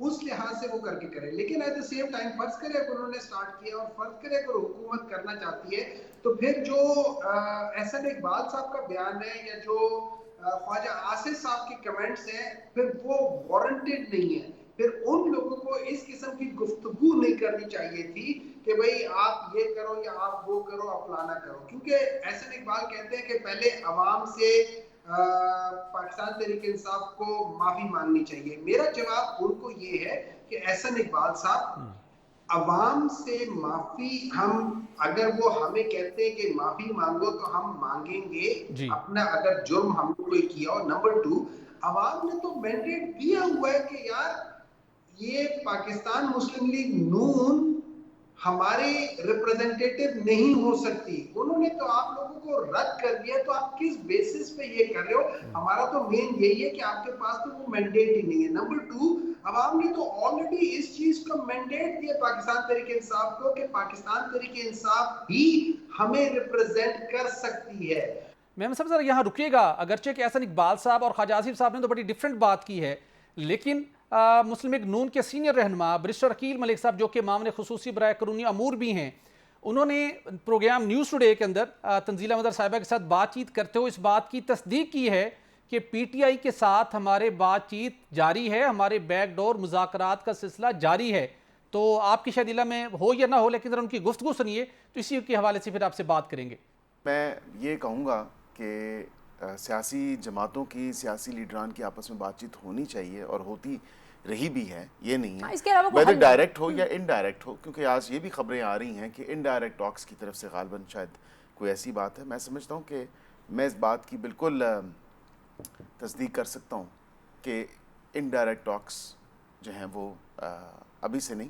اس لحاظ سے وہ کر کے کریں. لیکن ایٹ دا سیم ٹائم فرض کرے اگر انہوں نے اسٹارٹ کیا اور فرض کرے اگر حکومت کرنا چاہتی ہے تو پھر جو احسن اقبال صاحب کا بیان ہے یا جو خواجہ آصف صاحب کے کمنٹس ہیں پھر وہ وارنٹیڈ نہیں ہے. پھر ان لوگوں کو اس قسم کی گفتگو نہیں کرنی چاہیے تھی کہ بھئی آپ یہ کرو یا آپ وہ کرو آپ فلانا کرو. کیونکہ احسن اقبال کہتے ہیں کہ پہلے عوام سے پاکستان تحریک انصاف کو معافی مانگنی چاہیے. میرا جواب ان کو یہ ہے کہ احسن اقبال صاحب عوام سے معافی ہم اگر وہ ہمیں کہتے ہیں کہ معافی مانگو تو ہم مانگیں گے اپنا اگر جرم ہم نے کوئی کیا ہو. نمبر 2 عوام نے تو مینڈیٹ دیا ہوا ہے کہ یار یہ پاکستان مسلم لیگ نون ہمارے ریپرزنٹیٹو نہیں ہو سکتی. انہوں نے تو آپ لوگوں کو رد کر دیا تو آپ کس بیسس پہ یہ کر رہے ہو؟ ہمارا تو مین یہی ہے کہ آپ کے پاس تو وہ مینڈیٹ ہی نہیں ہے. نمبر 2 عوام نے تو آلریڈی اس چیز کا مینڈیٹ دیا پاکستان تحریک انصاف کو کہ پاکستان تحریک انصاف ہی ہمیں ریپرزینٹ کر سکتی ہے. میم صاحب ذرا یہاں رکیے گا. اگرچہ کہ احسن اقبال صاحب اور خواجہ آصف صاحب نے تو بڑی ڈیفرنٹ بات کی ہے, لیکن مسلم لیگ نون کے سینئر رہنما برسٹر عقیل ملک صاحب جو کہ معاون خصوصی برائے قانونی امور بھی ہیں, انہوں نے پروگرام نیوز ٹوڈے کے اندر تنزیلہ مدر صاحبہ کے ساتھ بات چیت کرتے ہوئے اس بات کی تصدیق کی ہے کہ پی ٹی آئی کے ساتھ ہمارے بات چیت جاری ہے, ہمارے بیک ڈور مذاکرات کا سلسلہ جاری ہے. تو آپ کی شاید علم میں ہو یا نہ ہو, لیکن ذرا ان کی گفتگو سنیے تو اسی کے حوالے سے پھر آپ سے بات کریں گے. میں یہ کہوں گا کہ سیاسی جماعتوں کی, سیاسی لیڈران کی آپس میں بات چیت ہونی چاہیے اور ہوتی رہی بھی ہے. یہ نہیں ہے ویدر ڈائریکٹ ہو یا انڈائریکٹ ہو, کیونکہ آج یہ بھی خبریں آ رہی ہیں کہ انڈائریکٹ ٹاکس کی طرف سے غالباً شاید کوئی ایسی بات ہے. میں سمجھتا ہوں کہ میں اس بات کی بالکل تصدیق کر سکتا ہوں کہ انڈائریکٹ ٹاکس جو ہیں وہ ابھی سے نہیں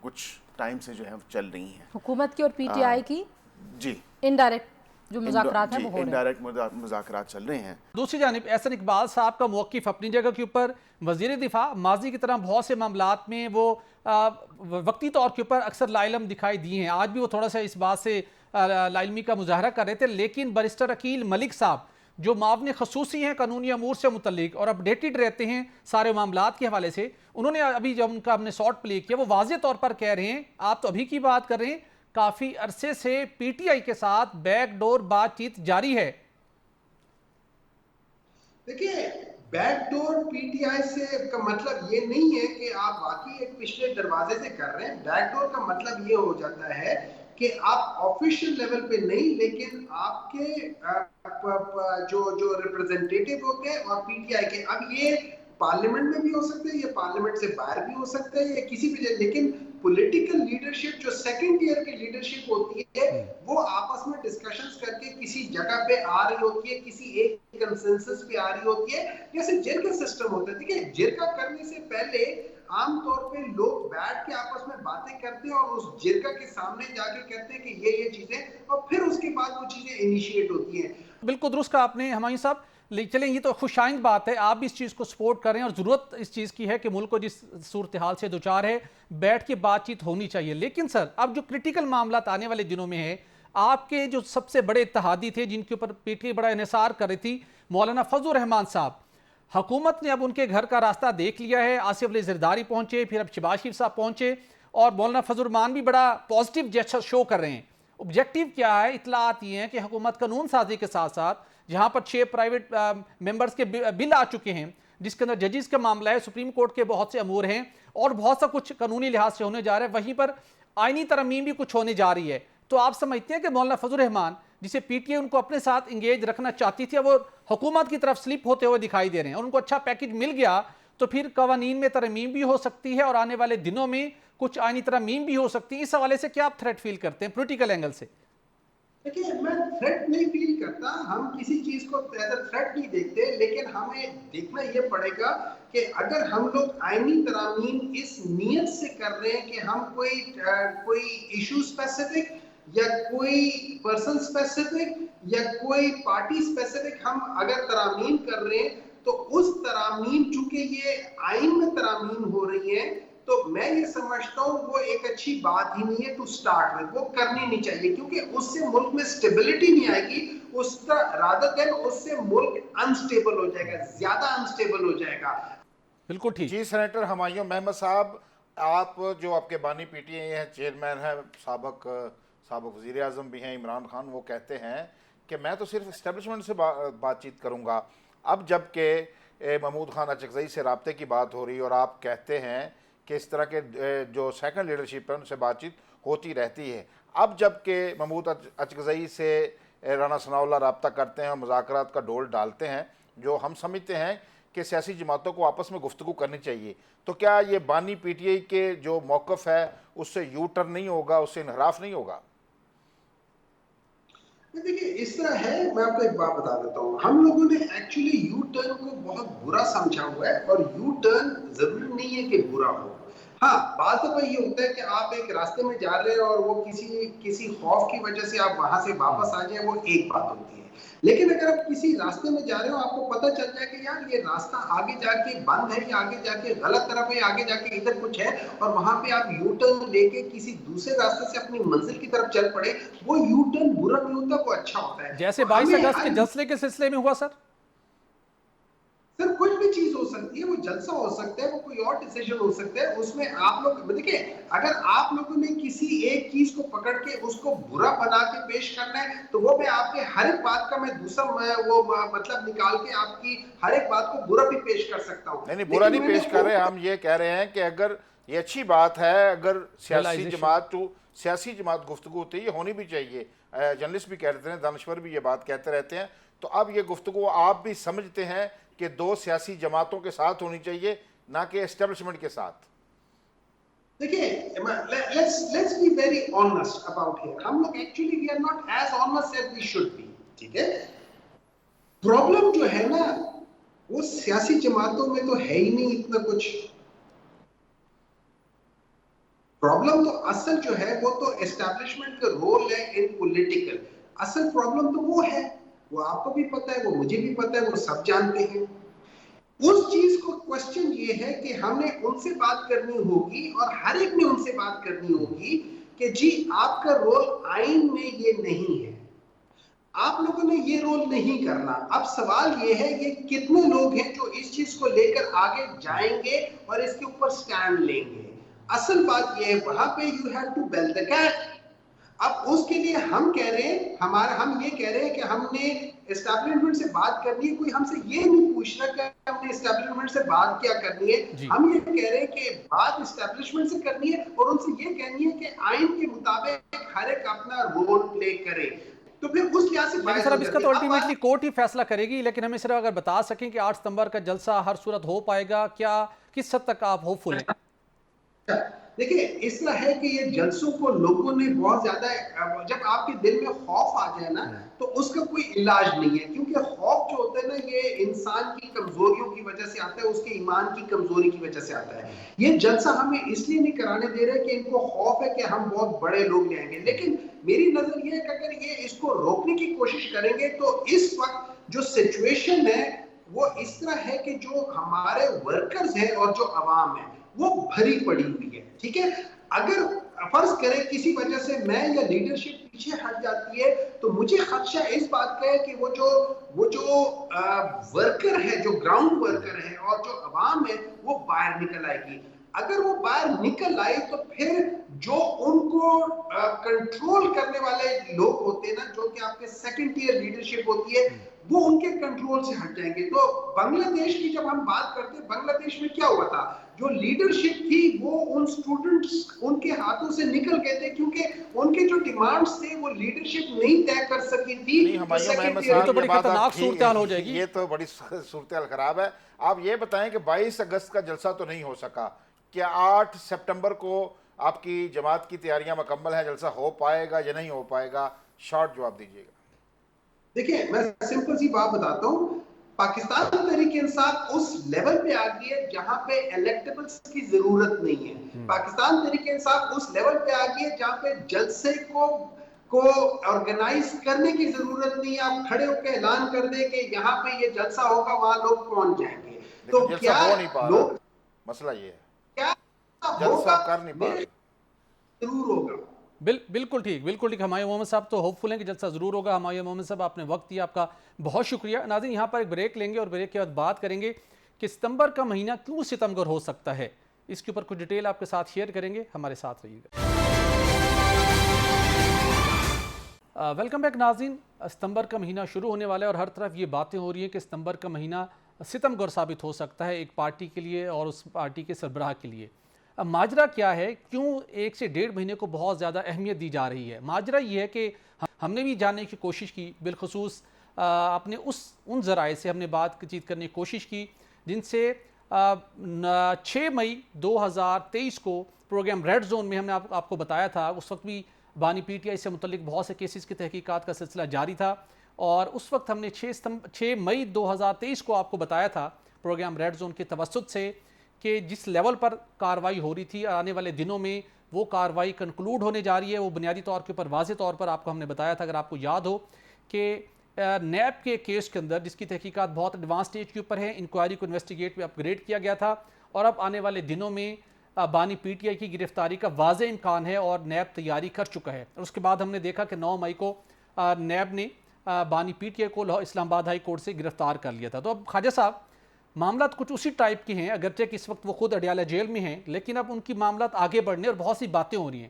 کچھ ٹائم سے جو ہیں چل رہی ہیں حکومت کی اور پی ٹی آئی کی. جی انڈائریکٹ جو مذاکرات ہیں وہ ہو رہے ہیں, انڈائریکٹ مذاکرات چل رہے ہیں. دوسری جانب احسن اقبال صاحب کا موقف اپنی جگہ کے اوپر, وزیر دفاع ماضی کی طرح بہت سے معاملات میں وہ وقتی طور کے اوپر اکثر لا علم دکھائی دی ہیں. آج بھی وہ تھوڑا سا اس بات سے لا علمی کا مظاہرہ کر رہے تھے, لیکن برسٹر عقیل ملک صاحب جو معاون خصوصی ہیں قانونی امور سے متعلق اور اپڈیٹڈ رہتے ہیں سارے معاملات کے حوالے سے, انہوں نے ابھی جب ان کا ہم نے شارٹ پلے کیا وہ واضح طور پر کہہ رہے ہیں, آپ تو ابھی کی بات کر رہے ہیں, کافی عرصے سے پی ٹی آئی کے ساتھ بیک ڈور بات چیت جاری ہے. دیکھیے back door P T I سے کا مطلب یہ نہیں ہے کہ آپ واقعی ایک پچھلے دروازے سے کر رہے ہیں. بیک ڈور کا مطلب یہ ہو جاتا ہے کہ آپ آفیشیل لیول پہ نہیں, لیکن آپ کے جو ریپرزنٹیٹیو ہوتے ہیں اور پی ٹی آئی کے, اب یہ پارلیمنٹ میں بھی ہو سکتے ہیں, یہ پارلیمنٹ سے باہر بھی ہو سکتے ہیں, یا کسی بھی جگہ, لیکن پولیٹیکل لیڈرشپ جو سیکنڈ ایئر کی لیڈرشپ ہوتی ہے وہ آپس میں ڈسکشنز کر کے کسی جگہ پہ آ رہی ہوتی ہے, کسی ایک کنسنسس پہ آ رہی ہوتی ہے, جیسے جرگا سسٹم ہوتا ہے. دیکھیے جرگا کرنے سے پہلے عام طور پہ لوگ بیٹھ کے آپس میں باتیں کرتے ہیں اور اس جرگا کے سامنے جا کے کہتے ہیں کہ یہ چیزیں, اور پھر اس کے بعد وہ چیزیں انیشیٹ ہوتی ہیں. بالکل درست کہا آپ نے ہمایوں صاحب. چلیں یہ تو خوش آئند بات ہے, آپ بھی اس چیز کو سپورٹ کر رہے ہیں اور ضرورت اس چیز کی ہے کہ ملک کو جس صورتحال سے دوچار ہے بیٹھ کے بات چیت ہونی چاہیے. لیکن سر اب جو کرٹیکل معاملات آنے والے دنوں میں ہیں, آپ کے جو سب سے بڑے اتحادی تھے جن کے اوپر پی ٹی آئی بڑا انحصار کر رہی تھی, مولانا فضل الرحمان صاحب, حکومت نے اب ان کے گھر کا راستہ دیکھ لیا ہے. آصف علی زرداری پہنچے, پھر اب شہباز شریف صاحب پہنچے, اور مولانا فضل الرحمان بھی بڑا پازیٹیو جیسچر شو کر رہے ہیں. آبجیکٹیو کیا ہے؟ اطلاعات یہ ہیں کہ حکومت قانون سازی کے ساتھ ساتھ جہاں پر 6 پرائیویٹ ممبرز کے بل آ چکے ہیں جس کے اندر ججز کا معاملہ ہے, سپریم کورٹ کے بہت سے امور ہیں اور بہت سا کچھ قانونی لحاظ سے ہونے جا رہا ہے, وہیں پر آئینی ترمیم بھی کچھ ہونے جا رہی ہے. تو آپ سمجھتے ہیں کہ مولانا فضل الرحمان جسے پی ٹی آئی ان کو اپنے ساتھ انگیج رکھنا چاہتی تھی, وہ حکومت کی طرف سلپ ہوتے ہوئے دکھائی دے رہے ہیں, اور ان کو اچھا پیکج مل گیا تو پھر قوانین میں ترمیم بھی ہو سکتی ہے اور آنے والے دنوں میں کچھ آئینی ترمیم بھی ہو سکتی ہے. اس حوالے سے کیا آپ تھریٹ فیل کرتے ہیں پولیٹیکل اینگل سے؟ دیکھیے میں تھریٹ نہیں فیل کرتا, ہم کسی چیز کو ایز اے تھریٹ نہیں دیکھتے, لیکن ہمیں دیکھنا یہ پڑے گا کہ اگر ہم لوگ آئینی ترامیم اس نیت سے کر رہے ہیں کہ ہم کوئی ایشو اسپیسیفک یا کوئی پرسن اسپیسیفک یا کوئی پارٹی اسپیسیفک ہم اگر ترامیم کر رہے ہیں, تو اس ترامیم چونکہ یہ آئین میں ترامیم ہو رہی ہیں تو میں یہ سمجھتا ہوں وہ ایک اچھی بات ہی نہیں ہے ٹو سٹارٹ میں, وہ کرنی نہیں چاہیے, کیونکہ اس سے ملک میں سٹیبلٹی نہیں آئے گی, اس کا رادر دین اس سے ملک انسٹیبل ہو جائے گا, زیادہ انسٹیبل ہو جائے گا. بالکل ٹھیک. جی سینیٹر ہمایوں محمد صاحب، آپ جو آپ کے بانی پی ٹی آئی ہیں، چیئرمین ہیں، سابق وزیر اعظم بھی ہیں عمران خان، وہ کہتے ہیں کہ میں تو صرف اسٹیبلشمنٹ سے بات چیت کروں گا. اب جب کہ محمود خان اچکزئی سے رابطے کی بات ہو رہی اور آپ کہتے ہیں کہ اس طرح کے جو سیکنڈ لیڈرشپ ہے ان سے بات چیت ہوتی رہتی ہے، اب جب کہ محمود اچکزئی سے رانا ثناء اللہ رابطہ کرتے ہیں اور مذاکرات کا ڈول ڈالتے ہیں، جو ہم سمجھتے ہیں کہ سیاسی جماعتوں کو آپس میں گفتگو کرنی چاہیے، تو کیا یہ بانی پی ٹی آئی کے جو موقف ہے اس سے یو ٹرن نہیں ہوگا، اس سے انحراف نہیں ہوگا؟ دیکھیے اس طرح ہے، میں آپ کو ایک بات بتا دیتا ہوں. ہم لوگوں نے ایکچولی یو ٹرن کو بہت برا سمجھا ہوا ہے، اور یو ٹرن ضروری نہیں ہے کہ برا ہو. ہاں بعض دفعہ یہ ہوتا ہے کہ آپ ایک راستے میں جا رہے ہیں اور وہ کسی خوف کی وجہ سے آپ وہاں سے واپس آ جائیں، وہ ایک بات ہوتی ہے. لیکن اگر آپ کسی راستے میں جا رہے ہو، آپ کو پتہ چل جائے کہ یار یہ راستہ آگے جا کے بند ہے، یا آگے جا کے غلط طرف ہے، آگے جا کے ادھر کچھ ہے، اور وہاں پہ آپ یو ٹرن لے کے کسی دوسرے راستے سے اپنی منزل کی طرف چل پڑے، وہ یو ٹرن برا نہیں ہوتا، وہ اچھا ہوتا ہے. جیسے 22 اگست کے جلسے کے سلسلے میں ہوا سر. سر کچھ بھی چیز ہو سکتی ہے، وہ جلسہ ہو سکتا ہے، وہ کوئی اور ڈیسیژن ہو سکتا ہے. اس میں آپ لوگ دیکھیں، اگر آپ لوگوں نے کسی ایک چیز کو پکڑ کے اس کو برا بنا کے پیش کرنا ہے، تو وہ میں آپ کے ہر ایک بات کا میں دوسرا وہ مطلب نکال کے آپ کی ہر ایک بات کو برا بھی پیش کر سکتا ہوں. نہیں برا نہیں پیش کر رہے، ہم یہ کہہ رہے ہیں کہ اگر یہ اچھی بات ہے، اگر سیاسی جماعت گفتگو ہوتی ہے، یہ ہونی بھی چاہیے. جرنلسٹ بھی کہتے ہیں، دانشور بھی یہ بات کہتے رہتے ہیں، تو اب یہ گفتگو آپ بھی سمجھتے ہیں کہ دو سیاسی جماعتوں کے ساتھ ہونی چاہیے، نہ کہ اسٹیبلشمنٹ کے ساتھ؟ دیکھیں let's be very honest about here. ہم لوگ actually we are not as honest as we should be. ٹھیک ہے، پرابلم جو ہے نا وہ سیاسی جماعتوں میں تو ہے ہی نہیں اتنا کچھ. پرابلم تو اصل جو ہے وہ تو اسٹیبلشمنٹ کا رول ہے ان پولیٹیکل. اصل پرابلم تو وہ ہے، وہ آپ کو بھی پتہ ہے، وہ مجھے بھی پتہ ہے، وہ سب جانتے ہیں. اس چیز کو کوشچن یہ ہے کہ ہم نے ان سے بات کرنی ہوگی، اور ہر ایک نے ان سے بات کرنی ہوگی کہ جی آپ کا رول آئین میں یہ نہیں ہے، آپ لوگوں نے یہ رول نہیں کرنا. اب سوال یہ ہے کہ کتنے لوگ ہیں جو اس چیز کو لے کر آگے جائیں گے اور اس کے اوپر سٹینڈ لیں گے. اصل بات یہ ہے، وہاں پہ you have to bell the cat. اب اس کے لیے ہم کہہ رہے ہیں، ہم یہ کہہ رہے ہیں کہ ہم نے اسٹیبلشمنٹ سے بات کرنی ہے. کوئی ہم سے یہ نہیں پوچھ رہا کہ ہم نے اسٹیبلشمنٹ سے بات کیا کرنی ہے. ہم یہ کہہ رہے ہیں کہ بات اسٹیبلشمنٹ سے کرنی ہے، اور ان سے یہ کہنی ہے کہ آئین کے مطابق ہر ایک اپنا رول پلے کرے. تو پھر اس لحاظ سے لیکن سر اب اس کا تو الٹیمیٹلی کورٹ ہی فیصلہ کرے گی. لیکن ہمیں صرف اگر بتا سکیں کہ 8 ستمبر کا جلسہ ہر صورت ہو پائے گا، کیا کس حد تک آپ ہوپ فل ہیں؟ دیکھیں اس طرح ہے کہ یہ جلسوں کو لوگوں نے بہت زیادہ، جب آپ کے دل میں خوف آ جائے نا تو اس کا کوئی علاج نہیں ہے. کیونکہ خوف جو ہوتا ہے نا، یہ انسان کی کمزوریوں کی وجہ سے آتا ہے، اس کے ایمان کی کمزوری کی وجہ سے آتا ہے. یہ جلسہ ہمیں اس لیے نہیں کرانے دے رہے کہ ان کو خوف ہے کہ ہم بہت بڑے لوگ لے آئیں گے. لیکن میری نظر یہ ہے کہ اگر یہ اس کو روکنے کی کوشش کریں گے تو اس وقت جو سچویشن ہے وہ اس طرح ہے کہ جو ہمارے ورکرز ہیں اور جو عوام ہے وہ بھری پڑی ہوئی ہے. ٹھیک ہے، اگر فرض کریں کسی وجہ سے میں یا لیڈرشپ پیچھے ہٹ جاتی ہے تو مجھے خدشہ اس بات کا ہے کہ وہ جو ورکر ہے، جو گراؤنڈ ورکر ہے اور جو عوام ہے، وہ باہر نکل آئے گی. اگر وہ باہر نکل آئی تو پھر جو ان کو کنٹرول کرنے والے لوگ ہوتے ہیں نا، جو کہ آپ کے سیکنڈ ٹیئر لیڈرشپ ہوتی ہے، وہ ان کے کنٹرول سے ہٹ جائیں گے. تو بنگلہ دیش کی جب ہم بات کرتے ہیں، بنگلہ دیش میں کیا ہوا تھا؟ جو لیڈرشپ تھی وہ ان سٹوڈنٹس ان کے ہاتھوں سے نکل گئے تھے، کیونکہ ان کے جو ڈیمانڈز تھے وہ لیڈرشپ نہیں طے کر سکی تھی. یہ تو بڑی خطرناک صورتحال ہو جائے گی. یہ تو بڑی صورتحال خراب ہے. آپ یہ بتائیں کہ 22 اگست کا جلسہ تو نہیں ہو سکا، کیا 8 سپٹمبر کو آپ کی جماعت کی تیاریاں مکمل ہیں؟ جلسہ ہو پائے گا یا نہیں ہو پائے گا؟ شارٹ جواب دیجیے گا. دیکھیں میں سمپل سی بات بتاتا ہوں، پاکستان تحریک انصاف اس لیول پہ آ گئی ہے جہاں پہ الیکٹیبلز کی ضرورت نہیں ہے. پاکستان تحریک انصاف اس لیول پہ آ گئی ہے جہاں پہ جلسے کو آرگنائز کرنے کی ضرورت نہیں ہے. آپ کھڑے ہو کے اعلان کر دیں کہ یہاں پہ یہ جلسہ ہوگا، وہاں لوگ پہنچ جائیں گے. تو جلسہ ہو نہیں پا رہا، مسئلہ یہ ہے کیا جلسہ کر نہیں پا رہے. ضرور ہوگا. بالکل ٹھیک، بالکل ٹھیک. ہمایوں محمد صاحب تو ہوپ فل ہیں کہ جلسہ ضرور ہوگا. ہمایوں محمد صاحب آپ نے وقت دیا، آپ کا بہت شکریہ. ناظرین یہاں پر ایک بریک لیں گے اور بریک کے بعد بات کریں گے کہ ستمبر کا مہینہ کیوں ستمگر ہو سکتا ہے، اس کے اوپر کچھ ڈیٹیل آپ کے ساتھ شیئر کریں گے، ہمارے ساتھ رہیے گا۔ ویلکم بیک ناظرین، ستمبر کا مہینہ شروع ہونے والا ہے اور ہر طرف یہ باتیں ہو رہی ہیں کہ ستمبر کا مہینہ ستمگر ثابت ہو سکتا ہے ایک پارٹی کے لیے اور اس پارٹی کے سربراہ کے لیے۔ اب ماجرا کیا ہے، کیوں 1 سے 1.5 مہینے کو بہت زیادہ اہمیت دی جا رہی ہے؟ ماجرا یہ ہے کہ ہم نے بھی جاننے کی کوشش کی، بالخصوص اپنے ان ذرائع سے ہم نے بات چیت کرنے کی کوشش کی جن سے 6 مئی 2023 کو پروگرام ریڈ زون میں ہم نے آپ کو بتایا تھا، اس وقت بھی بانی پی ٹی آئی سے متعلق بہت سے کیسز کی تحقیقات کا سلسلہ جاری تھا، اور اس وقت ہم نے 6 مئی 2023 کو آپ کو بتایا تھا پروگرام ریڈ زون کے توسط سے کہ جس لیول پر کارروائی ہو رہی تھی آنے والے دنوں میں وہ کارروائی کنکلوڈ ہونے جا رہی ہے۔ وہ بنیادی طور کے اوپر واضح طور پر آپ کو ہم نے بتایا تھا، اگر آپ کو یاد ہو، کہ نیب کے کیس کے اندر جس کی تحقیقات بہت ایڈوانس سٹیج کے اوپر ہے، انکوائری کو انویسٹیگیٹ میں اپ گریڈ کیا گیا تھا، اور اب آنے والے دنوں میں بانی پی ٹی آئی کی گرفتاری کا واضح امکان ہے اور نیب تیاری کر چکا ہے۔ اور اس کے بعد ہم نے دیکھا کہ 9 مئی کو نیب نے بانی پی ٹی آئی کو اسلام آباد ہائی کورٹ سے گرفتار کر لیا تھا۔ تو اب خواجہ صاحب، معاملات کچھ اسی ٹائپ کے ہیں، اگرچہ کہ اس وقت وہ خود اڈیالہ جیل میں ہیں، لیکن اب ان کی معاملات آگے بڑھنے اور بہت سی باتیں ہو رہی ہیں۔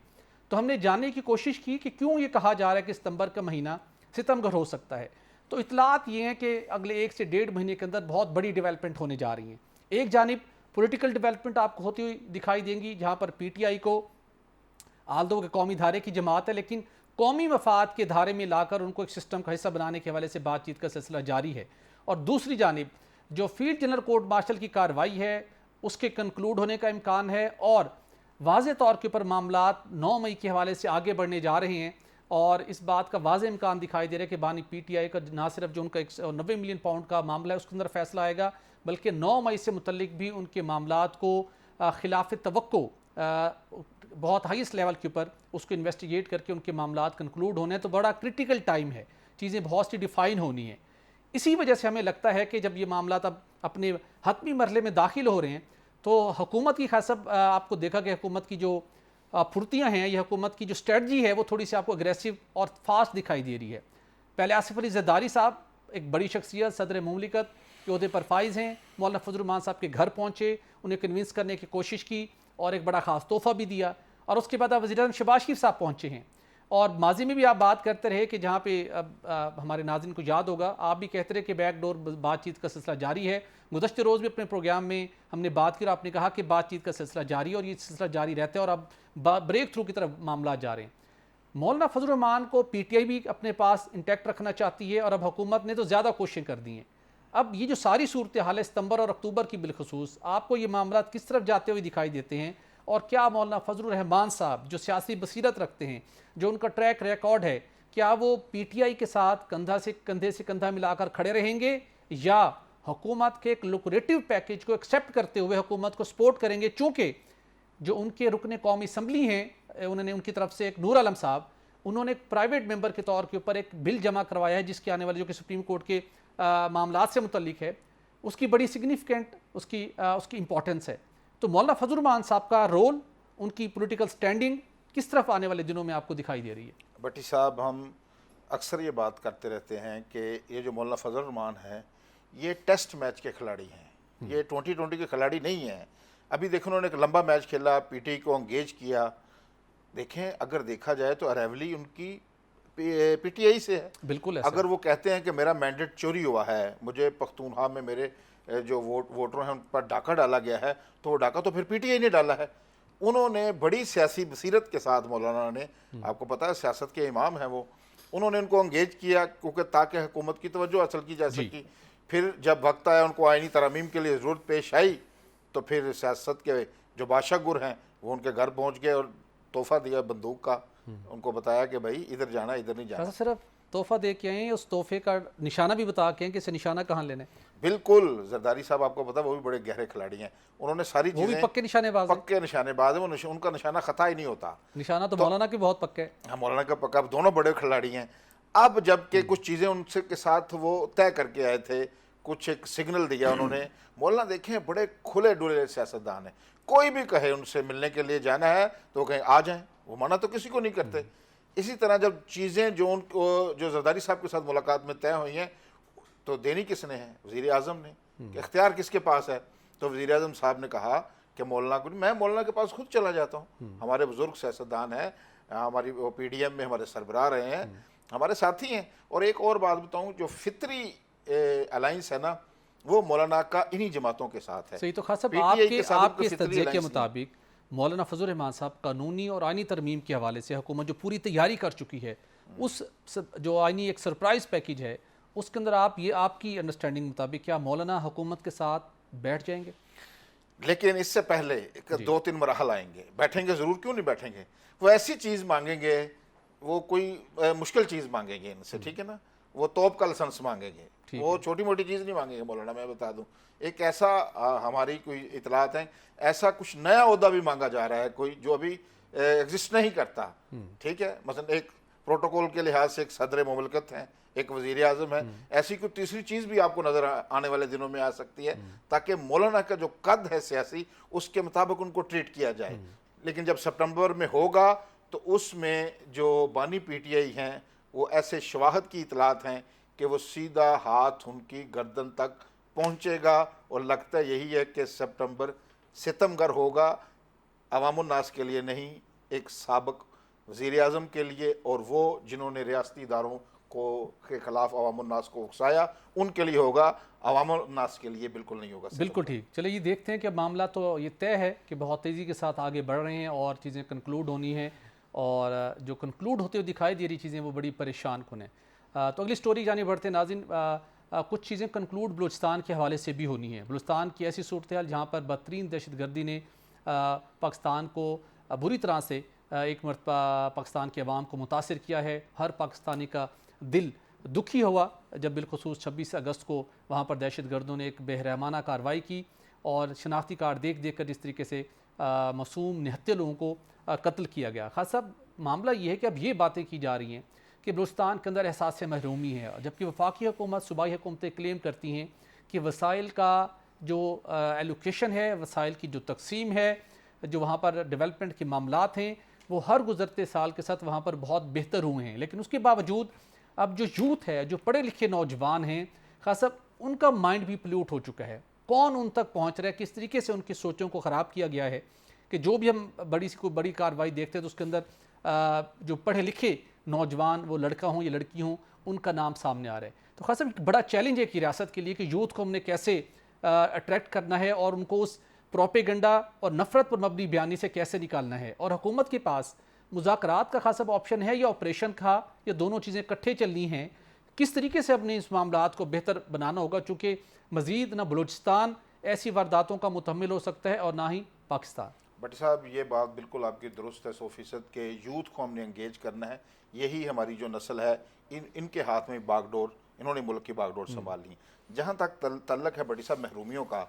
تو ہم نے جاننے کی کوشش کی کہ کیوں یہ کہا جا رہا ہے کہ ستمبر کا مہینہ ستمگر ہو سکتا ہے۔ تو اطلاعات یہ ہیں کہ اگلے 1 سے 1.5 مہینے کے اندر بہت بڑی ڈیولپمنٹ ہونے جا رہی ہیں۔ ایک جانب پولیٹیکل ڈیولپمنٹ آپ کو ہوتی ہوئی دکھائی دیں گی، جہاں پر پی ٹی آئی کو آلدو کے قومی دھارے کی جماعت ہے، لیکن قومی مفاد کے دھارے میں لا کر ان کو ایک سسٹم کا حصہ بنانے کے حوالے سے بات چیت کا سلسلہ جاری ہے۔ اور دوسری جانب جو فیلڈ جنرل کورٹ مارشل کی کارروائی ہے اس کے کنکلوڈ ہونے کا امکان ہے، اور واضح طور کے اوپر معاملات 9 مئی کے حوالے سے آگے بڑھنے جا رہے ہیں، اور اس بات کا واضح امکان دکھائی دے رہا ہے کہ بانی پی ٹی آئی کا نہ صرف جو ان کا 90 ملین پاؤنڈ کا معاملہ ہے اس کے اندر فیصلہ آئے گا، بلکہ 9 مئی سے متعلق بھی ان کے معاملات کو خلاف توقع بہت ہائیسٹ لیول کے اوپر اس کو انویسٹیگیٹ کر کے ان کے معاملات کنکلوڈ ہونے ہیں۔ تو بڑا کرٹیکل ٹائم ہے، چیزیں بہت سی ڈیفائن ہونی ہیں۔ اسی وجہ سے ہمیں لگتا ہے کہ جب یہ معاملات اب اپنے حتمی مرحلے میں داخل ہو رہے ہیں تو حکومت کی خاصب آپ کو دیکھا کہ حکومت کی جو پھرتیاں ہیں، یہ حکومت کی جو اسٹریٹجی ہے وہ تھوڑی سی آپ کو اگریسو اور فاسٹ دکھائی دے رہی ہے۔ پہلے آصف علی زرداری صاحب ایک بڑی شخصیت، صدر مملکت کے عہدے پر فائز ہیں، مولانا فضل الرحمان صاحب کے گھر پہنچے، انہیں کنونس کرنے کی کوشش کی اور ایک بڑا خاص تحفہ بھی دیا، اور اس کے بعد وزیر اعظم شہباز شریف صاحب پہنچے ہیں۔ اور ماضی میں بھی آپ بات کرتے رہے کہ جہاں پہ ہمارے ناظرین کو یاد ہوگا، آپ بھی کہتے رہے کہ بیک ڈور بات چیت کا سلسلہ جاری ہے۔ گزشتہ روز بھی اپنے پروگرام میں ہم نے بات کی اور آپ نے کہا کہ بات چیت کا سلسلہ جاری ہے اور یہ سلسلہ جاری رہتا ہے، اور اب بریک تھرو کی طرف معاملات جا رہے ہیں۔ مولانا فضل الرحمان کو پی ٹی آئی بھی اپنے پاس انٹیکٹ رکھنا چاہتی ہے، اور اب حکومت نے تو زیادہ کوششیں کر دی ہیں۔ اب یہ جو ساری صورتحال ہے ستمبر اور اکتوبر کی بالخصوص، آپ کو یہ معاملات کس طرف جاتے ہوئے دکھائی دیتے ہیں، اور کیا مولانا فضل الرحمان صاحب جو سیاسی بصیرت رکھتے ہیں، جو ان کا ٹریک ریکارڈ ہے، کیا وہ پی ٹی آئی کے ساتھ کندھے سے کندھا ملا کر کھڑے رہیں گے، یا حکومت کے ایک لوکریٹو پیکیج کو ایکسیپٹ کرتے ہوئے حکومت کو سپورٹ کریں گے؟ چونکہ جو ان کے رکن قومی اسمبلی ہیں، انہوں نے ان کی طرف سے ایک نور عالم صاحب، انہوں نے ایک پرائیویٹ ممبر کے طور کے اوپر ایک بل جمع کروایا ہے جس کے آنے والے جو کہ سپریم کورٹ کے معاملات سے متعلق ہے، اس کی بڑی سگنیفیکنٹ اس کی امپورٹنس ہے۔ تو مولانا فضل الرحمان صاحب کا رول، ان کی پولیٹیکل سٹینڈنگ کس طرف آنے والے دنوں میں آپ کو دکھائی دے رہی ہے؟ بٹی صاحب، ہم اکثر یہ بات کرتے رہتے ہیں کہ یہ جو مولانا فضل الرحمان ہیں یہ ٹیسٹ میچ کے کھلاڑی ہیں، یہ 2020 کے کھلاڑی نہیں ہیں۔ ابھی دیکھیں انہوں نے ایک لمبا میچ کھیلا، پی ٹی آئی کو انگیج کیا۔ دیکھیں اگر دیکھا جائے تو اریولی ان کی پی ٹی آئی سے ہے۔ بالکل، اگر وہ کہتے ہیں کہ میرا مینڈیٹ چوری ہوا ہے، مجھے پختونخوا میں میرے جو ووٹر ہیں ان پر ڈاکہ ڈالا گیا ہے، تو وہ ڈاکہ تو پھر پی ٹی آئی نے ڈالا ہے۔ انہوں نے بڑی سیاسی بصیرت کے ساتھ، مولانا نے، آپ کو پتہ ہے سیاست کے امام ہیں وہ، انہوں نے ان کو انگیج کیا کیونکہ تاکہ حکومت کی توجہ حاصل کی جا سکی۔ پھر جب وقت آیا ان کو آئینی ترامیم کے لیے ضرورت پیش آئی تو پھر سیاست کے جو بادشاہ گر ہیں وہ ان کے گھر پہنچ گئے اور تحفہ دیا بندوق کا، ان کو بتایا کہ بھائی ادھر جانا ادھر نہیں جانا۔ صرف تحفہ دے کے آئے ہیں، اس تحفے کا نشانہ بھی بتا کے ہیں کہ اسے نشانہ کہاں لینا ہے؟ بالکل، زرداری صاحب آپ کو پتا وہ بھی بڑے گہرے کھلاڑی ہیں، انہوں نے ساری چیزیں، وہ بھی پکے نشانے باز ہیں، پکے نشانے باز ہیں، ان کا نشانہ خطا ہی نہیں ہوتا۔ نشانہ تو مولانا کی بہت پکا ہے۔ ہاں، مولانا کا پکا، دونوں بڑے کھلاڑی ہیں۔ اب جب کہ کچھ چیزیں ان سے کے ساتھ وہ طے کر کے آئے تھے، کچھ ایک سگنل دیا انہوں نے۔ مولانا دیکھیں بڑے کھلے ڈلے سیاستدان ہیں، کوئی بھی کہے ان سے ملنے کے لیے جانا ہے تو وہ کہیں آ جائیں، وہ منع تو کسی کو نہیں کرتے۔ اسی طرح جب چیزیں جو ان کو جو زرداری صاحب کے ساتھ ملاقات میں طے ہوئی ہیں تو دینی کس نے ہے؟ وزیر اعظم نے۔ کہ اختیار کس کے پاس ہے. تو وزیر اعظم صاحب نے کہا کہ مولانا کو, میں مولانا کے پاس خود چلا جاتا ہوں, ہمارے بزرگ سیاستدان ہیں, ہماری پی ڈی ایم میں ہمارے سربراہ رہے ہیں, ہمارے ساتھی ہیں. اور ایک اور بات بتاؤں, جو فطری الائنس ہے نا وہ مولانا کا انہی جماعتوں کے ساتھ ہے. صحیح. تو خاص PTI کے ساتھ آپ کوئی کے فطری تجزیے کے alliance مطابق مولانا فضل الرحمان صاحب قانونی اور آئینی ترمیم کے حوالے سے حکومت جو پوری تیاری کر چکی ہے, اس جو آئینی ایک سرپرائز پیکیج ہے اس کے اندر آپ کی انڈرسٹینڈنگ مطابق کیا مولانا حکومت کے ساتھ بیٹھ جائیں گے؟ لیکن اس سے پہلے 2-3 مراحل آئیں گے. بیٹھیں گے ضرور, کیوں نہیں بیٹھیں گے. وہ ایسی چیز مانگیں گے, وہ کوئی مشکل چیز مانگیں گے ان سے, ٹھیک ہے نا, وہ توپ کا لائسنس مانگیں گے, وہ چھوٹی موٹی چیز نہیں مانگیں گے مولانا. میں بتا دوں ایک ایسا ہماری کوئی اطلاعات ہیں, ایسا کچھ نیا عہدہ بھی مانگا جا رہا ہے کوئی جو ابھی ایگزسٹ نہیں کرتا, ٹھیک ہے. مثلا ایک پروٹوکول کے لحاظ سے ایک صدر مملکت ہیں, ایک وزیر اعظم ہے, ایسی کوئی تیسری چیز بھی آپ کو نظر آنے والے دنوں میں آ سکتی ہے, تاکہ مولانا کا جو قد ہے سیاسی اس کے مطابق ان کو ٹریٹ کیا جائے. لیکن جب سپٹمبر میں ہوگا تو اس میں جو بانی پی ٹی آئی ہیں وہ ایسے شواہد کی اطلاعات ہیں کہ وہ سیدھا ہاتھ ان کی گردن تک پہنچے گا, اور لگتا یہی ہے کہ سپٹمبر ستمگر ہوگا, عوام الناس کے لیے نہیں, ایک سابق وزیر اعظم کے لیے, اور وہ جنہوں نے ریاستی اداروں کے خلاف عوام الناس کو اکسایا ان کے لیے ہوگا, عوام الناس کے لیے بالکل نہیں ہوگا. بالکل ٹھیک. چلے یہ دیکھتے ہیں کہ معاملہ تو یہ طے ہے کہ بہت تیزی کے ساتھ آگے بڑھ رہے ہیں اور چیزیں کنکلوڈ ہونی ہیں, اور جو کنکلوڈ ہوتے ہوئے دکھائی دے رہی چیزیں وہ بڑی پریشان کن ہیں. تو اگلی سٹوری جانے بڑھتے ہیں ناظرین. کچھ چیزیں کنکلوڈ بلوچستان کے حوالے سے بھی ہونی ہیں. بلوچستان کی ایسی صورتحال جہاں پر بدترین دہشت گردی نے پاکستان کو بری طرح سے ایک مرتبہ پاکستان کے عوام کو متاثر کیا ہے. ہر پاکستانی کا دل دکھی ہوا جب بالخصوص 26 اگست کو وہاں پر دہشت گردوں نے ایک بے رحمانہ کارروائی کی اور شناختی کارڈ دیکھ کر جس طریقے سے معصوم نہتے لوگوں کو قتل کیا گیا. خاص صاحب معاملہ یہ ہے کہ اب یہ باتیں کی جا رہی ہیں کہ بلوچستان کے اندر احساس محرومی ہے, جبکہ وفاقی حکومت صوبائی حکومتیں کلیم کرتی ہیں کہ وسائل کا جو ایلوکیشن ہے, وسائل کی جو تقسیم ہے, جو وہاں پر ڈیولپمنٹ کے معاملات ہیں وہ ہر گزرتے سال کے ساتھ وہاں پر بہت بہتر ہوئے ہیں. لیکن اس کے باوجود اب جو یوتھ ہے, جو پڑھے لکھے نوجوان ہیں, خاص ان کا مائنڈ بھی پلیوٹ ہو چکا ہے. کون ان تک پہنچ رہا ہے, کس طریقے سے ان کی سوچوں کو خراب کیا گیا ہے کہ جو بھی ہم بڑی کارروائی دیکھتے ہیں تو اس کے اندر جو پڑھے لکھے نوجوان, وہ لڑکا ہوں یا لڑکی ہوں, ان کا نام سامنے آ رہا ہے. تو خاص ایک بڑا چیلنج ہے کہ ریاست کے لیے کہ یوتھ کو ہم نے کیسے اٹریکٹ کرنا ہے اور ان کو اس پروپیگنڈا اور نفرت پر مبنی بیانی سے کیسے نکالنا ہے. اور حکومت کے پاس مذاکرات کا خاصا آپشن ہے یا آپریشن کا, یا دونوں چیزیں اکٹھے چلنی ہیں. کس طریقے سے اپنے اس معاملات کو بہتر بنانا ہوگا, چونکہ مزید نہ بلوچستان ایسی وارداتوں کا متحمل ہو سکتا ہے اور نہ ہی پاکستان. بٹ صاحب یہ بات بالکل آپ کی درست ہے 100% کہ یوتھ کو ہم نے انگیج کرنا ہے. یہی ہماری جو نسل ہے, ان کے ہاتھ میں باغ ڈور, انہوں نے ملک کی باغ ڈور سنبھال لی. جہاں تک تعلق ہے بٹی صاحب محرومیوں کا,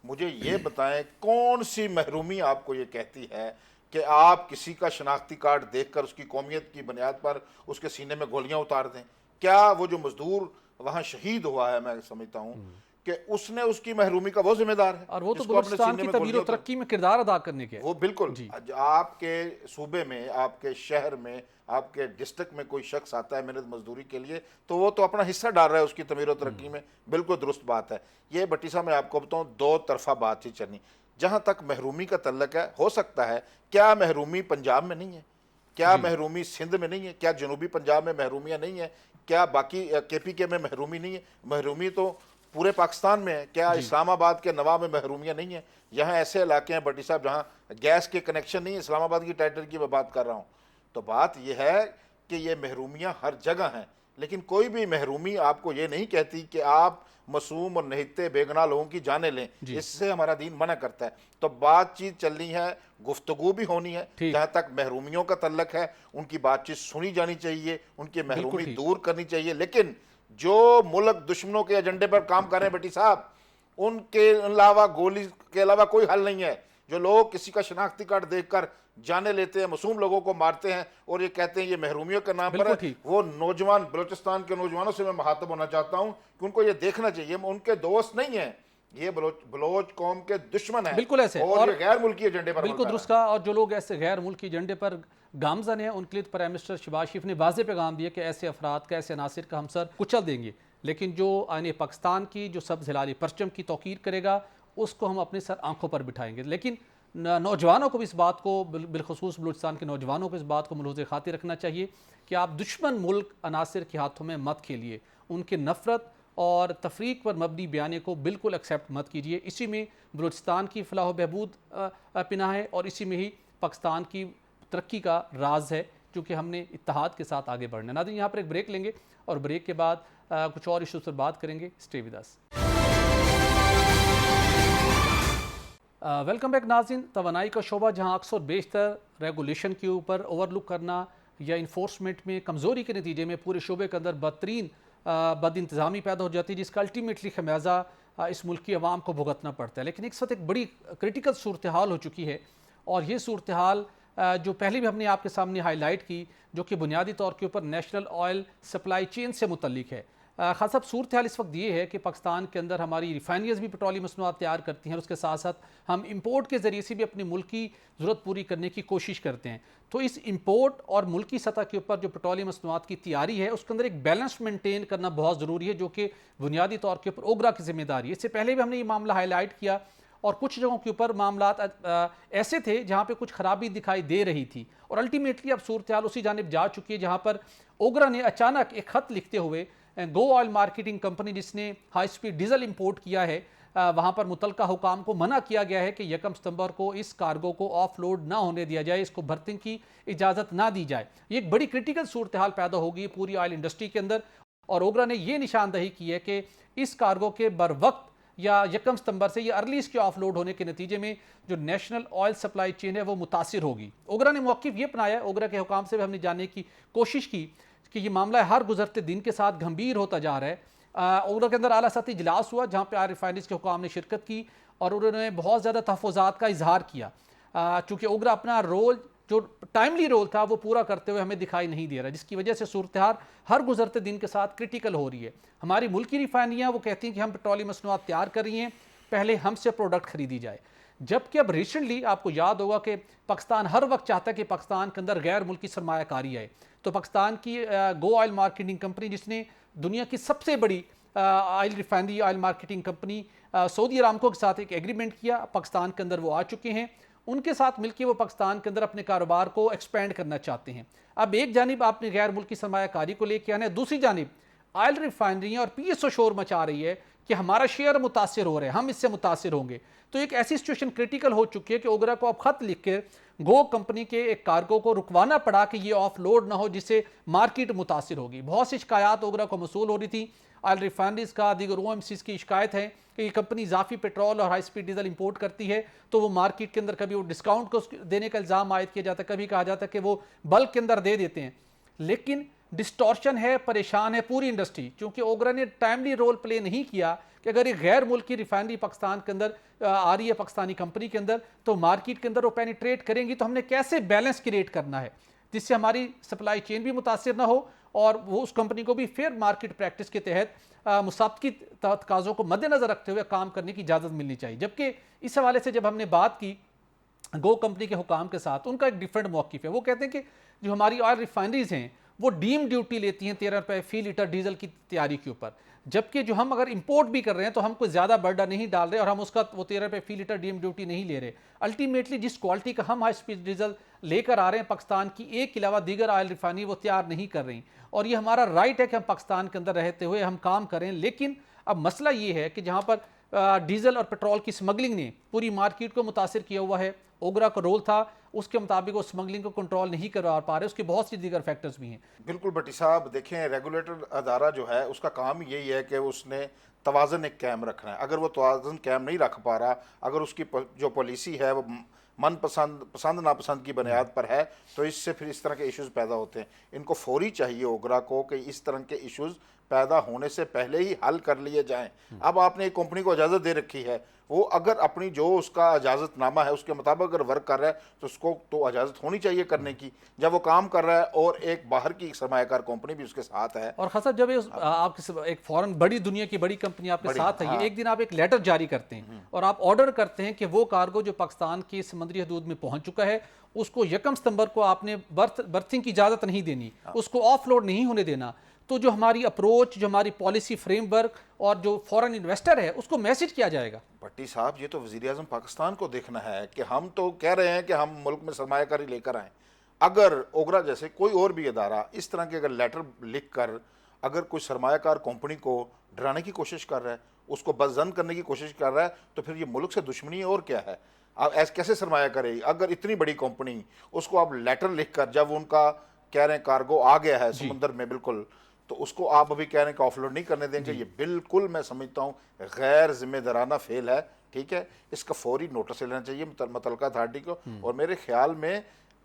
مجھے یہ بتائیں کون سی محرومی آپ کو یہ کہتی ہے کہ آپ کسی کا شناختی کارڈ دیکھ کر اس کی قومیت کی بنیاد پر اس کے سینے میں گولیاں اتار دیں؟ کیا وہ جو مزدور وہاں شہید ہوا ہے, میں سمجھتا ہوں کہ اس نے اس کی محرومی کا وہ ذمہ دار ہے, اور وہ تو بلوچستان کی تبدیل و ترقی میں کردار ادا کرنے کے. وہ بالکل آپ کے صوبے میں, آپ کے شہر میں, آپ کے ڈسٹرکٹ میں کوئی شخص آتا ہے محنت مزدوری کے لیے تو وہ تو اپنا حصہ ڈال رہا ہے اس کی تبدیل و ترقی میں. بالکل درست بات ہے. یہ بٹی صاحب میں آپ کو بتاؤں, دو طرفہ بات چیت چلنی. جہاں تک محرومی کا تعلق ہے, ہو سکتا ہے, کیا محرومی پنجاب میں نہیں ہے, کیا محرومی سندھ میں نہیں ہے, کیا جنوبی پنجاب میں محرومیاں نہیں ہیں, کیا باقی کے پی کے میں محرومی نہیں ہے؟ محرومی تو پورے پاکستان میں ہے. کیا اسلام آباد کے نواب میں محرومیاں نہیں ہیں؟ یہاں ایسے علاقے ہیں بٹی صاحب جہاں گیس کے کنیکشن نہیں ہے, اسلام آباد کی ٹائٹل کی میں بات کر رہا ہوں. تو بات یہ ہے کہ یہ محرومیاں ہر جگہ ہیں, لیکن کوئی بھی محرومی آپ کو یہ نہیں کہتی کہ آپ معصوم اور نہتے بے گناہ لوگوں کی جانیں لیں. اس سے ہمارا دین منع کرتا ہے. تو بات چیت چلنی ہے, گفتگو بھی ہونی ہے. جہاں تک محرومیوں کا تعلق ہے ان کی بات چیت سنی جانی چاہیے, ان کی محرومی دور کرنی چاہیے. لیکن جو ملک دشمنوں کے ایجنڈے پر کام کر رہے ہیں بٹی صاحب, ان کے علاوہ گولی کے علاوہ کوئی حل نہیں ہے. جو لوگ کسی کا شناختی کارڈ دیکھ کر جانے لیتے ہیں, معصوم لوگوں کو مارتے ہیں اور یہ کہتے ہیں یہ محرومیوں کے نام پر ہے, وہ نوجوان بلوچستان کے نوجوانوں سے میں مخاطب ہونا چاہتا ہوں کہ ان کو یہ دیکھنا چاہیے ان کے دوست نہیں ہیں, یہ بلوچ قوم کے دشمن ہیں. بالکل ایسے, اور یہ غیر ملکی ایجنڈے پر بالکل درست کہا. اور جو لوگ ایسے غیر ملکی ایجنڈے پر گامزن ہیں ان کے لیے پرائم منسٹر شہباز شریف نے واضح پیغام دیا کہ ایسے افراد کا, ایسے عناصر کا ہم سر کچل دیں گے. لیکن جو آئین پاکستان کی جو سبز ہلالی پرچم کی توقیر کرے گا اس کو ہم اپنے سر آنکھوں پر بٹھائیں گے. لیکن نوجوانوں کو بھی اس بات کو بالخصوص بلوچستان کے نوجوانوں کو اس بات کو ملحوظ خاطر رکھنا چاہیے کہ آپ دشمن ملک عناصر کے ہاتھوں میں مت کھیلیے. ان کے نفرت اور تفریق پر مبنی بیانے کو بالکل ایکسیپٹ مت کیجیے. اسی میں بلوچستان کی فلاح و بہبود پناہ ہے اور اسی میں ہی پاکستان کی ترقی کا راز ہے، کیونکہ ہم نے اتحاد کے ساتھ آگے بڑھنا ہے. ناظرین یہاں پر ایک بریک لیں گے اور بریک کے بعد کچھ اور ایشوز پر بات کریں گے. Stay with us. Welcome back ناظرین. توانائی کا شعبہ جہاں اکثر بیشتر ریگولیشن کے اوپر اوور لک کرنا یا انفورسمنٹ میں کمزوری کے نتیجے میں پورے شعبے کے اندر بدترین بد انتظامی پیدا ہو جاتی ہے، جس کا الٹیمیٹلی خمیازہ اس ملک کی عوام کو بھگتنا پڑتا ہے. لیکن ایک وقت ایک بڑی کرٹیکل صورتحال ہو چکی ہے، اور یہ صورتحال جو پہلے بھی ہم نے آپ کے سامنے ہائی لائٹ کی، جو کہ بنیادی طور کے اوپر نیشنل آئل سپلائی چین سے متعلق ہے. خاص صاحب صورتحال اس وقت یہ ہے کہ پاکستان کے اندر ہماری ریفائنریز بھی پیٹرولیم مصنوعات تیار کرتی ہیں، اور اس کے ساتھ ساتھ ہم امپورٹ کے ذریعے سے بھی اپنے ملک کی ضرورت پوری کرنے کی کوشش کرتے ہیں. تو اس امپورٹ اور ملکی سطح کے اوپر جو پیٹرولیم مصنوعات کی تیاری ہے، اس کے اندر ایک بیلنس مینٹین کرنا بہت ضروری ہے، جو کہ بنیادی طور کے اوپر اوگرا کی ذمہ داری ہے. اس سے پہلے بھی ہم نے یہ معاملہ ہائی لائٹ کیا، اور کچھ جگہوں کے اوپر معاملات ایسے تھے جہاں پہ کچھ خرابی دکھائی دے رہی تھی، اور الٹیمیٹلی اب صورتحال اسی جانب جا چکی ہے جہاں پر اوگرا نے اچانک ایک خط لکھتے ہوئے گو آئل مارکیٹنگ کمپنی جس نے ہائی سپیڈ ڈیزل امپورٹ کیا ہے، وہاں پر متعلقہ حکام کو منع کیا گیا ہے کہ 1 ستمبر کو اس کارگو کو آف لوڈ نہ ہونے دیا جائے، اس کو برتنگ کی اجازت نہ دی جائے. یہ ایک بڑی کرٹیکل صورتحال پیدا ہوگی پوری آئل انڈسٹری کے اندر، اور اوگرا نے یہ نشاندہی کی ہے کہ اس کارگو کے بر وقت یا 1 ستمبر سے یہ ارلی اس کے آف لوڈ ہونے کے نتیجے میں جو نیشنل آئل سپلائی چین ہے وہ متاثر ہوگی. اوگرا نے موقف یہ اپنایا، اوگرا کے حکام سے بھی ہم نے جاننے کی کوشش کی کہ یہ معاملہ ہر گزرتے دن کے ساتھ گھمبیر ہوتا جا رہا ہے. اوگرا کے اندر اعلیٰ سطحی اجلاس ہوا جہاں پہ ریفائنریز کے حکام نے شرکت کی، اور انہوں نے بہت زیادہ تحفظات کا اظہار کیا، چونکہ اوگرا اپنا رول جو ٹائملی رول تھا وہ پورا کرتے ہوئے ہمیں دکھائی نہیں دے رہا، جس کی وجہ سے صورتحال ہر گزرتے دن کے ساتھ کرٹیکل ہو رہی ہے. ہماری ملکی ریفائنریاں وہ کہتی ہیں کہ ہم پیٹرولیم مصنوعات تیار کر رہی ہیں، پہلے ہم سے پروڈکٹ خریدی جائے. جبکہ اب ریسنٹلی آپ کو یاد ہوگا کہ پاکستان ہر وقت چاہتا ہے کہ پاکستان کے اندر غیر ملکی سرمایہ کاری آئے. تو پاکستان کی گو آئل مارکیٹنگ کمپنی، جس نے دنیا کی سب سے بڑی oil refinery oil marketing company Saudi Aramco کے ساتھ ایک ایگریمنٹ کیا، پاکستان کے اندر وہ آ چکے ہیں. ان کے ساتھ مل کے وہ پاکستان کے اندر اپنے کاروبار کو ایکسپینڈ کرنا چاہتے ہیں. اب ایک جانب آپ نے غیر ملکی سرمایہ کاری کو لے کے آنا ہے، دوسری جانب آئل ریفائنریاں اور پی ایس او شور مچا رہی ہے کہ ہمارا شیئر متاثر ہو رہا ہے، ہم اس سے متاثر ہوں گے. تو ایک ایسی سچویشن کرٹیکل ہو چکی ہے کہ اوگرا کو اب خط لکھ کے گو کمپنی کے ایک کارگو کو رکوانا پڑا کہ یہ آف لوڈ نہ ہو، جس سے مارکیٹ متاثر ہوگی. بہت سی شکایات اوگرا کو موصول ہو رہی تھی. آئل ریفائنریز کا دیگر او ایم سیز کی شکایت ہے کہ یہ کمپنی اضافی پیٹرول اور ہائی سپیڈ ڈیزل امپورٹ کرتی ہے، تو وہ مارکیٹ کے اندر کبھی وہ ڈسکاؤنٹ کو دینے کا الزام عائد کیا جاتا ہے، کبھی کہا جاتا ہے کہ وہ بلک کے اندر دے دیتے ہیں. لیکن ڈسٹورشن ہے، پریشان ہے پوری انڈسٹری، کیونکہ اوگرا نے ٹائملی رول پلے نہیں کیا کہ اگر ایک غیر ملکی ریفائنری پاکستان کے اندر آ رہی ہے پاکستانی کمپنی کے اندر، تو مارکیٹ کے اندر وہ پینیٹریٹ کریں گی، تو ہم نے کیسے بیلنس کریٹ کرنا ہے جس سے ہماری سپلائی چین بھی متاثر نہ ہو، اور وہ اس کمپنی کو بھی فیئر مارکیٹ پریکٹس کے تحت مسابقتی تقاضوں کو مد نظر رکھتے ہوئے کام کرنے کی اجازت ملنی چاہیے. جبکہ اس حوالے سے جب ہم نے بات کی گو کمپنی کے حکام کے ساتھ، ان کا ایک ڈیفرنٹ موقف ہے. وہ کہتے ہیں کہ جو ہماری آئل ریفائنریز ہیں وہ ڈیم ڈیوٹی لیتی ہیں 13 روپے فی لیٹر ڈیزل کی تیاری کے اوپر، جبکہ جو ہم اگر امپورٹ بھی کر رہے ہیں تو ہم کوئی زیادہ برڈن نہیں ڈال رہے، اور ہم اس کا وہ 13 روپے فی لیٹر ڈیم ڈیوٹی نہیں لے رہے. الٹیمیٹلی جس کوالٹی کا ہم ہائی سپیڈ ڈیزل لے کر آ رہے ہیں پاکستان کی ایک کے علاوہ دیگر آئل ریفائنری وہ تیار نہیں کر رہی، اور یہ ہمارا رائٹ ہے کہ ہم پاکستان کے اندر رہتے ہوئے ہم کام کریں. لیکن اب مسئلہ یہ ہے کہ جہاں پر ڈیزل اور پیٹرول کی سمگلنگ نے پوری مارکیٹ کو متاثر کیا ہوا ہے، اوگرا کا رول تھا اس کے مطابق وہ سمگلنگ کو کنٹرول نہیں کروا پا رہے، اس کے بہت سی دیگر فیکٹرز بھی ہیں. بالکل بٹی صاحب، دیکھیں ریگولیٹر ادارہ جو ہے اس کا کام یہی ہے کہ اس نے توازن ایک قائم رکھنا ہے. اگر وہ توازن قائم نہیں رکھ پا رہا، اگر اس کی جو پالیسی ہے وہ من پسند ناپسند کی بنیاد پر ہے، تو اس سے پھر اس طرح کے ایشوز پیدا ہوتے ہیں. ان کو فوری چاہیے اوگرا کو کہ اس طرح کے ایشوز پیدا ہونے سے پہلے ہی حل کر لیے جائیں. اب آپ نے ایک کمپنی کو اجازت دے رکھی ہے، وہ اگر اپنی جو اس کا اجازت نامہ ہے اس کے مطابق اگر ورک کر رہا ہے تو اس کو تو اجازت ہونی چاہیے کرنے کی. جب وہ کام کر رہا ہے اور ایک باہر کی سرمایہ کار کمپنی بھی اس کے ساتھ ہے، اور خاصا جب آپ ایک فورن بڑی دنیا کی بڑی کمپنی آپ کے ساتھ ہے، ایک دن آپ ایک لیٹر جاری کرتے ہیں اور آپ آرڈر کرتے ہیں کہ وہ کارگو جو پاکستان کی سمندری حدود میں پہنچ چکا ہے اس کو 1 ستمبر کو آپ نے برتھنگ کی اجازت نہیں دینی، اس کو آف لوڈ نہیں ہونے دینا، تو جو ہماری اپروچ، جو ہماری پالیسی فریم ورک اور جو فورن انویسٹر ہے اس کو میسج کیا جائے گا؟ بھٹی صاحب یہ تو وزیر اعظم پاکستان کو دیکھنا ہے کہ ہم تو کہہ رہے ہیں کہ ہم ملک میں سرمایہ کاری لے کر آئیں. اگر اوگرا جیسے کوئی اور بھی ادارہ اس طرح کے اگر لیٹر لکھ کر اگر کوئی سرمایہ کار کمپنی کو ڈرانے کی کوشش کر رہا ہے، اس کو بدظن کرنے کی کوشش کر رہا ہے، تو پھر یہ ملک سے دشمنی اور کیا ہے؟ آپ ایسے کیسے سرمایہ کرے گی؟ اگر اتنی بڑی کمپنی اس کو آپ لیٹر لکھ کر، جب ان کا کہہ رہے ہیں کارگو آ گیا ہے سمندر میں بالکل، تو اس کو آپ ابھی کہہ رہے ہیں کہ آف لوڈ نہیں کرنے دیں گے، یہ بالکل میں سمجھتا ہوں غیر ذمہ دارانہ فیل ہے. ٹھیک ہے، اس کا فوری نوٹس لینا چاہیے متعلقہ اتھارٹی کو. اور میرے خیال میں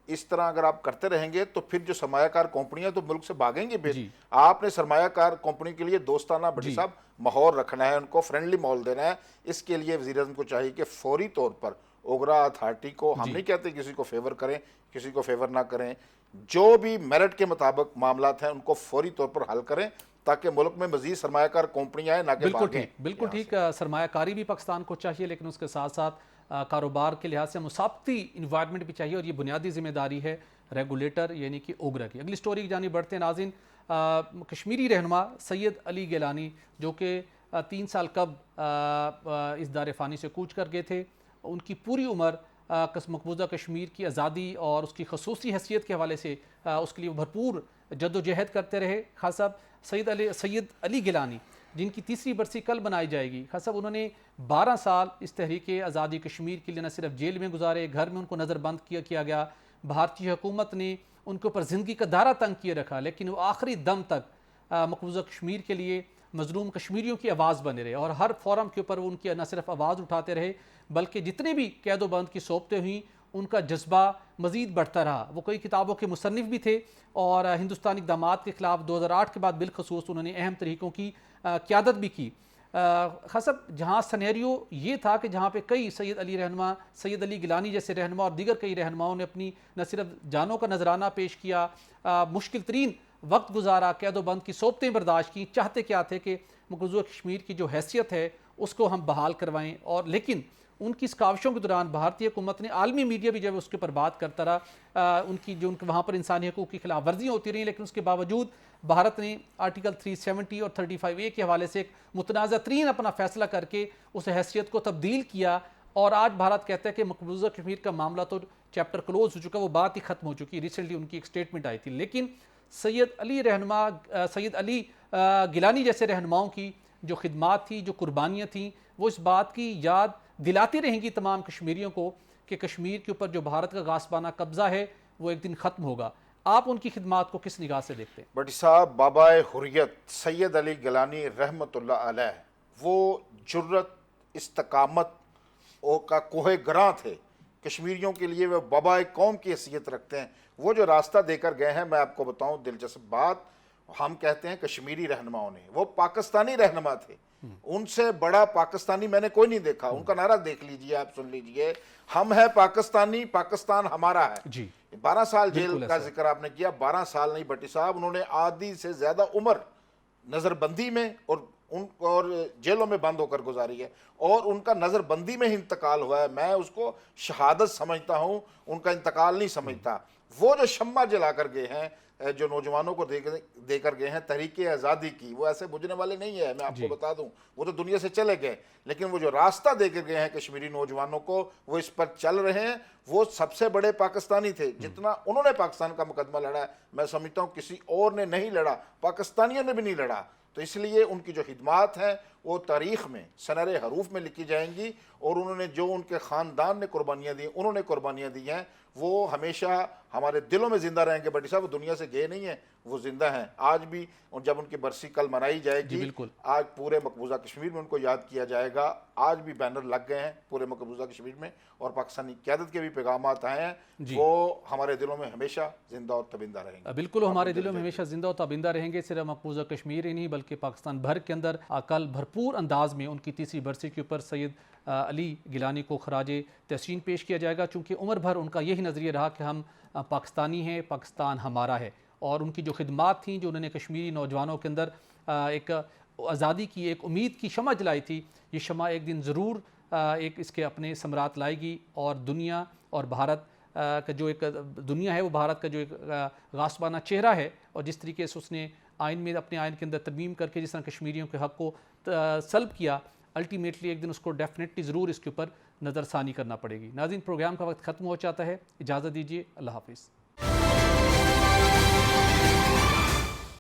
اس طرح اگر آپ کرتے رہیں گے تو پھر جو سرمایہ کار کمپنیاں تو ملک سے بھاگیں گے. پھر آپ نے سرمایہ کار کمپنی کے لیے دوستانہ بھٹی صاحب ماحول رکھنا ہے، ان کو فرینڈلی ماحول دینا ہے. اس کے لیے وزیر اعظم کو چاہیے کہ فوری طور پر اوگرا اتھارٹی کو، ہم نہیں کہتے کسی کو فیور کریں، کسی کو فیور نہ کریں، جو بھی میرٹ کے مطابق معاملات ہیں ان کو فوری طور پر حل کریں تاکہ ملک میں مزید سرمایہ کار کمپنیاں آئیں، نہ کہ بھاگیں. بالکل ٹھیک. سرمایہ کاری بھی پاکستان کو چاہیے، لیکن اس کے ساتھ ساتھ کاروبار کے لحاظ سے مسابقتی انوائرمنٹ بھی چاہیے، اور یہ بنیادی ذمہ داری ہے ریگولیٹر یعنی کہ اوگرا کی. اگلی سٹوری کی جانب بڑھتے ہیں ناظرین. کشمیری رہنما سید علی گیلانی جو کہ 3 سال قبل اس دار فانی سے کوچ کر گئے تھے، ان کی پوری عمر مقبوضہ کشمیر کی آزادی اور اس کی خصوصی حیثیت کے حوالے سے اس کے لیے بھرپور جد و جہد کرتے رہے. خاص صاحب سید علی گیلانی جن کی 3ری برسی کل بنائی جائے گی، خاص صاحب انہوں نے 12 سال اس تحریک آزادی کشمیر کے لیے نہ صرف جیل میں گزارے، گھر میں ان کو نظر بند کیا گیا، بھارتی حکومت نے ان کے اوپر زندگی کا دارہ تنگ کیے رکھا، لیکن وہ آخری دم تک مقبوضہ کشمیر کے لیے مظلوم کشمیریوں کی آواز بنے رہے، اور ہر فورم کے اوپر وہ ان کی نہ صرف آواز اٹھاتے رہے بلکہ جتنے بھی قید و بند کی صوبتیں ہوئیں ان کا جذبہ مزید بڑھتا رہا. وہ کئی کتابوں کے مصنف بھی تھے اور ہندوستانی اقدامات کے خلاف 2008 کے بعد بالخصوص انہوں نے اہم طریقوں کی قیادت بھی کی. خاصب جہاں سنیریو یہ تھا کہ جہاں پہ کئی سید علی گیلانی جیسے رہنما اور دیگر کئی رہنماؤں نے اپنی نہ صرف جانوں کا نذرانہ پیش کیا، مشکل ترین وقت گزارا، قید و بند کی صوبتیں برداشت کی، چاہتے کیا تھے کہ مقبوضہ کشمیر کی جو حیثیت ہے اس کو ہم بحال کروائیں. اور لیکن ان کی اس کاوشوں کے دوران بھارتی حکومت نے، عالمی میڈیا بھی جب اس کے پر بات کرتا رہا، ان کی جو وہاں پر انسانی حقوق کی خلاف ورزیاں ہوتی رہیں، لیکن اس کے باوجود بھارت نے آرٹیکل 370 اور 35A کے حوالے سے ایک متنازع ترین اپنا فیصلہ کر کے اس حیثیت کو تبدیل کیا. اور آج بھارت کہتا ہے کہ مقبوضہ کشمیر کا معاملہ تو چیپٹر کلوز ہو چکا، وہ بات ہی ختم ہو چکی. ریسنٹلی ان کی ایک سٹیٹمنٹ آئی تھی، لیکن سید علی گیلانی جیسے رہنماؤں کی جو خدمات تھی، جو قربانیاں تھیں، وہ اس بات کی یاد دلاتی رہیں گی تمام کشمیریوں کو کہ کشمیر کے اوپر جو بھارت کا غاصبانہ قبضہ ہے وہ ایک دن ختم ہوگا. آپ ان کی خدمات کو کس نگاہ سے دیکھتے ہیں؟ بھٹی صاحب، بابا حریت سید علی گیلانی رحمۃ اللہ علیہ وہ جرت، استقامت کا کوہ گراں تھے. کشمیریوں کے لیے وہ بابا قوم کی حیثیت رکھتے ہیں. وہ جو راستہ دے کر گئے ہیں، میں آپ کو بتاؤں دلچسپ بات، ہم کہتے ہیں کشمیری رہنماؤں نے، وہ پاکستانی رہنما تھے. ان سے بڑا پاکستانی میں نے کوئی نہیں دیکھا. ان کا نعرہ دیکھ لیجئے، آپ سن لیجئے، ہم ہیں پاکستانی، پاکستان ہمارا ہے. جی 12 سال جیل کا ذکر آپ نے کیا، 12 سال نہیں بھٹی صاحب، انہوں نے آدھی سے زیادہ عمر نظر بندی میں اور جیلوں میں بند ہو کر گزاری ہے، اور ان کا نظر بندی میں ہی انتقال ہوا ہے. میں اس کو شہادت سمجھتا ہوں، ان کا انتقال نہیں سمجھتا. وہ جو شمع جلا کر گئے ہیں، جو نوجوانوں کو دے کر گئے ہیں تحریک آزادی کی، وہ ایسے بجھنے والے نہیں ہیں. میں آپ کو بتا دوں، وہ تو دنیا سے چلے گئے، لیکن وہ جو راستہ دے کر گئے ہیں کشمیری نوجوانوں کو، وہ اس پر چل رہے ہیں. وہ سب سے بڑے پاکستانی تھے. جتنا انہوں نے پاکستان کا مقدمہ لڑا ہے، میں سمجھتا ہوں کسی اور نے نہیں لڑا، پاکستانیوں نے بھی نہیں لڑا. تو اس لیے ان کی جو خدمات ہیں وہ تاریخ میں سنہرے حروف میں لکھی جائیں گی، اور انہوں نے جو ان کے خاندان نے قربانیاں دی، انہوں نے قربانیاں دی ہیں، وہ ہمیشہ ہمارے دلوں میں زندہ رہیں گے. بھٹی صاحب، وہ دنیا سے گئے نہیں ہیں، وہ زندہ ہیں آج بھی. اور جب ان کی برسی کل منائی جائے گی، آج پورے مقبوضہ کشمیر میں ان کو یاد کیا جائے گا. آج بھی بینر لگ گئے ہیں پورے مقبوضہ کشمیر میں، اور پاکستانی قیادت کے بھی پیغامات آئے ہیں. وہ ہمارے دلوں میں ہمیشہ زندہ اور تابندہ رہیں گے. بالکل، ہمارے دلوں میں ہمیشہ زندہ اور تابندہ رہیں گے. صرف مقبوضہ کشمیر ہی نہیں بلکہ پاکستان بھر کے اندر کل بھرپور انداز میں ان کی 3ری برسی کے اوپر سید علی گیلانی کو خراج تحسین پیش کیا جائے گا، چونکہ عمر بھر ان کا یہی نظریہ رہا کہ ہم پاکستانی ہیں، پاکستان ہمارا ہے. اور ان کی جو خدمات تھیں، جو انہوں نے کشمیری نوجوانوں کے اندر ایک آزادی کی، ایک امید کی شمع جلائی تھی، یہ شمع ایک دن ضرور ایک اس کے اپنے ثمرات لائے گی. اور دنیا اور بھارت کا جو ایک دنیا ہے، وہ بھارت کا جو ایک غاصبانہ چہرہ ہے، اور جس طریقے سے اس نے آئین میں اپنے آئین کے اندر ترمیم کر کے جس طرح کشمیریوں کے حق کو سلب کیا، الٹیمیٹلی ایک دن اس کو ڈیفینیٹلی ضرور اس کے اوپر نظر ثانی کرنا پڑے گی۔ ناظرین، پروگرام کا وقت ختم ہو جاتا ہے، اجازت دیجیے، اللہ حافظ۔